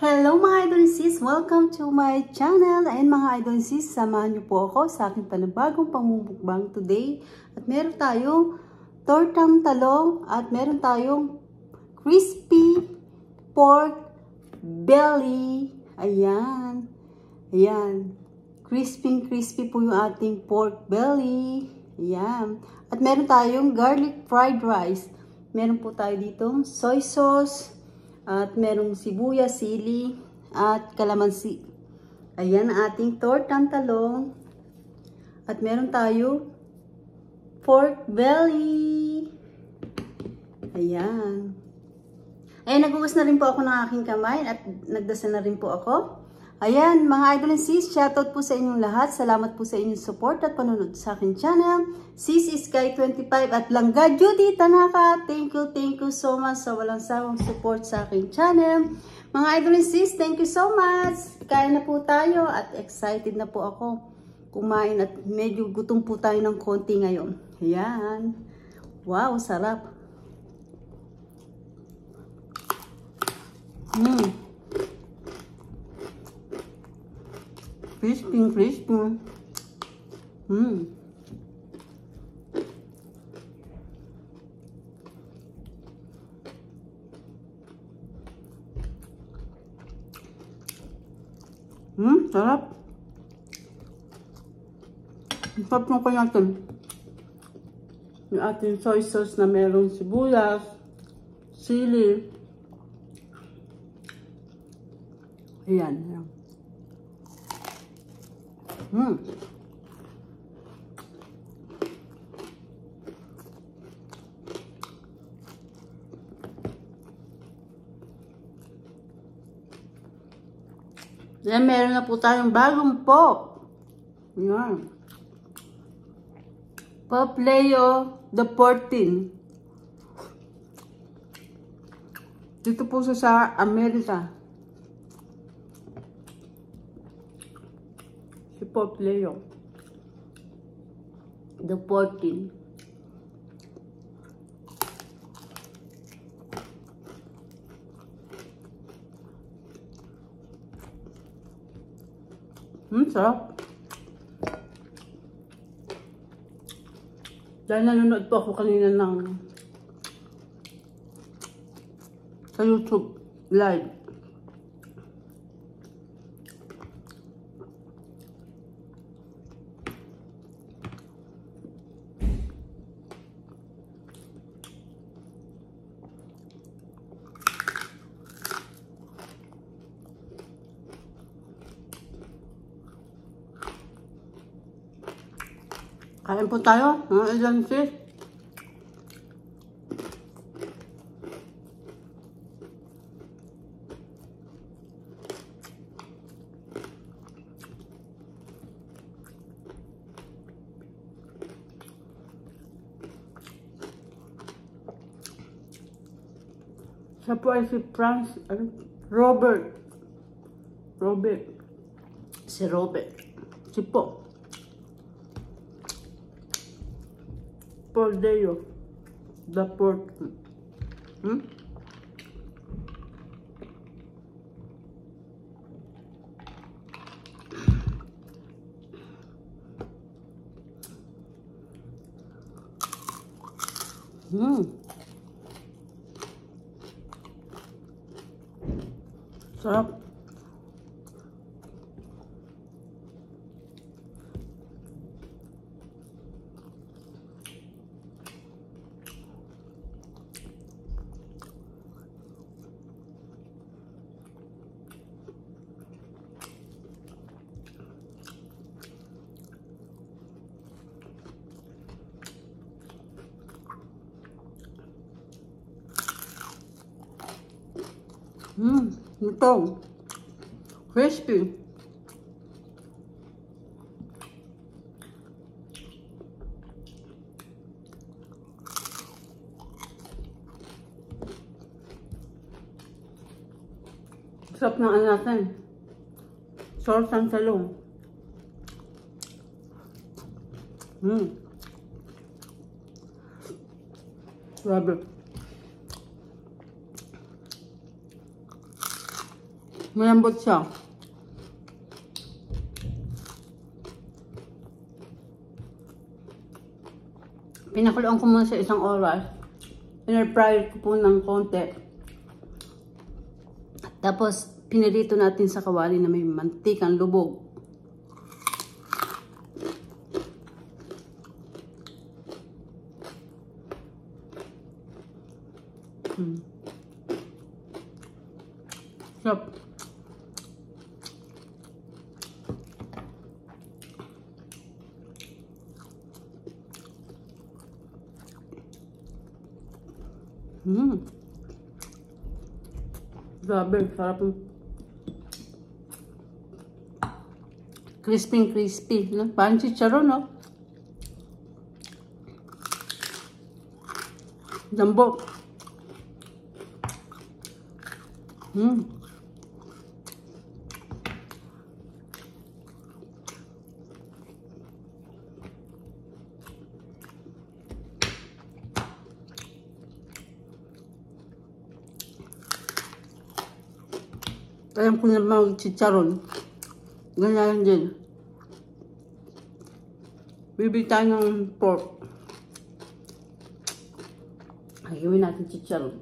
Hello mga idol sis! Welcome to my channel. And mga idol sis, samahan niyo po ako sa aking panibagong pamumukbang today. At meron tayong tortang talong at meron tayong crispy pork belly. Ayan. Ayan. Crispy po yung ating pork belly. Ayan. At meron tayong garlic fried rice. Meron po tayo dito soy sauce. At merong sibuyas, sili, at kalamansi. Ayan ang ating tortang talong. At meron tayo pork belly. Ayan. Ayan, nagugas na rin po ako ng aking kamay at nagdasal na rin po ako. Ayan, mga idol and sis, shoutout po sa inyong lahat. Salamat po sa inyong support at panunod sa aking channel. Sis Sky25 at Langga Judy Tanaka. Thank you so much sa walang sawang support sa aking channel. Mga idol and sis, thank you so much. Kain na po tayo at excited na po ako kumain at medyo gutom po tayo ng konti ngayon. Ayan. Wow, sarap. Crispy. Sarap. Sarap ng kaya natin. Yung ating soy sauce na merong sibuyas, sili. Ayan. Then, meron na po tayong bagong pop. Ayan. Pop Leo the 14. Dito po sa Amerika. Si Pop Leo the 14. Sarap. Dahil nanonood po ako kanina sa YouTube live. Kain po tayo, mga idol sis. Siya po ay si Robert. Si Robert. Si po. Por Deo, the pork. Sarap. Ito. Crispy. Sarap ng ano natin. Sauce ang talong. Grabe. Malambot siya. Pinakuloan ko muna sa isang oras. Pinag-fry ko po ng konti. Tapos, pinirito natin sa kawali na may mantikang lubog. Sarap. Grabe, sarap. Crispy, no? Parang chicharon, no? Lambot. Alam ko na mga chicharon. Ganyan din. Bibili tayo ng pork. Gawin natin chicharon.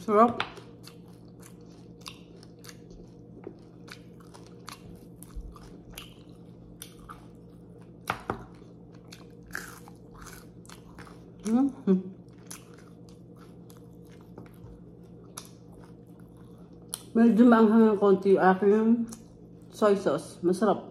Sarap. Medyo maanghang ng konti yung aking soy sauce. Masarap.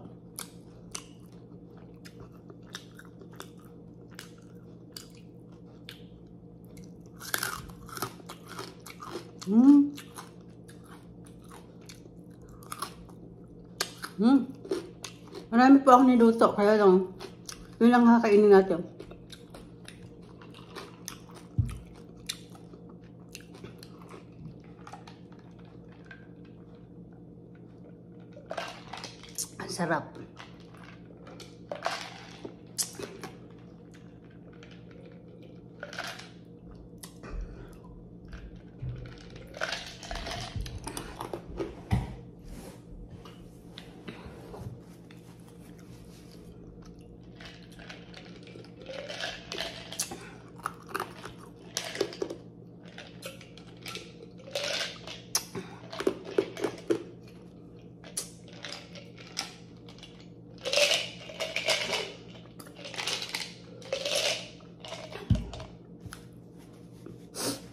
Marami po ako niluto, kaya lang yun lang kakainin natin. Ang sarap.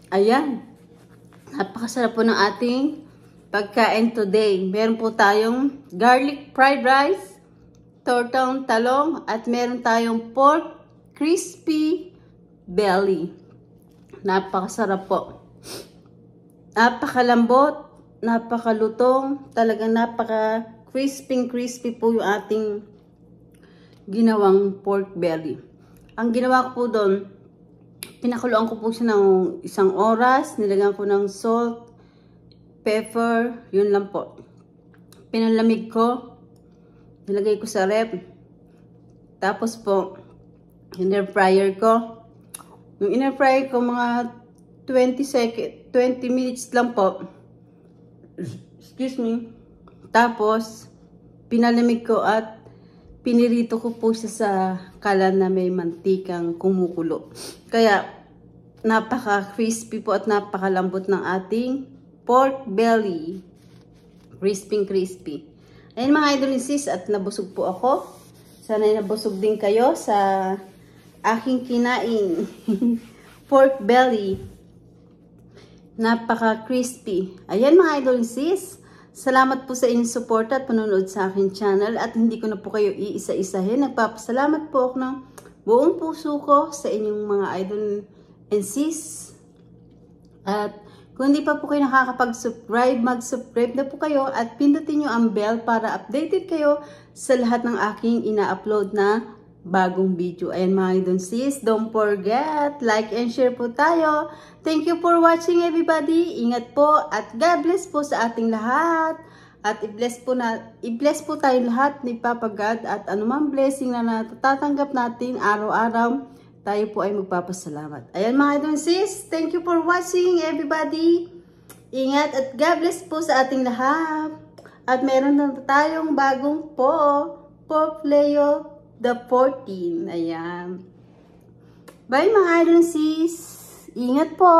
Ayan. Napakasarap po ng ating pagkain today. Meron po tayong garlic fried rice, tortang talong, at meron tayong pork crispy belly. Napakasarap po. Napakalambot, napakalutong, talagang napaka-crispy po yung ating ginawang pork belly. Ang ginawa ko po doon, pinakuloan ko po siya ng isang oras, nilagyan ko ng salt, pepper, yun lang po. Pinalamig ko, nilagay ko sa ref. Tapos po, in-air fryer ko. Yung in-air fryer ko mga 20 minutes lang po. Excuse me. Tapos, pinalamig ko at pinirito ko po siya sa kalan na may mantikang kumukulo. Kaya, napaka-crispy po at napakalambot ng ating pork belly. Crispy. Ayun mga idol and sis, at nabusog po ako. Sana nabusog din kayo sa aking kinain. Pork belly. Napaka-crispy. Ayan mga idol and sis. Salamat po sa inyong support at panonood sa aking channel at hindi ko na po kayo iisa-isahin. Nagpapasalamat po ako ng buong puso ko sa inyong mga idol and sis. At kung hindi pa po kayo nakakapag-subscribe, mag-subscribe na po kayo at pindutin nyo ang bell para updated kayo sa lahat ng aking ina-upload na bagong video. Ayan mga idol and sis, don't forget, like and share po tayo. Thank you for watching everybody. Ingat po at God bless po sa ating lahat. At i-bless po tayo lahat ni Papa God at anumang blessing na natatanggap natin araw-araw. tayo po ay magpapasalamat. Ayan mga idol sis, thank you for watching everybody. Ingat at God bless po sa ating lahat. At meron na tayong bagong Pope Leo the 14. Ayan. Bye mga idol sis. Ingat po.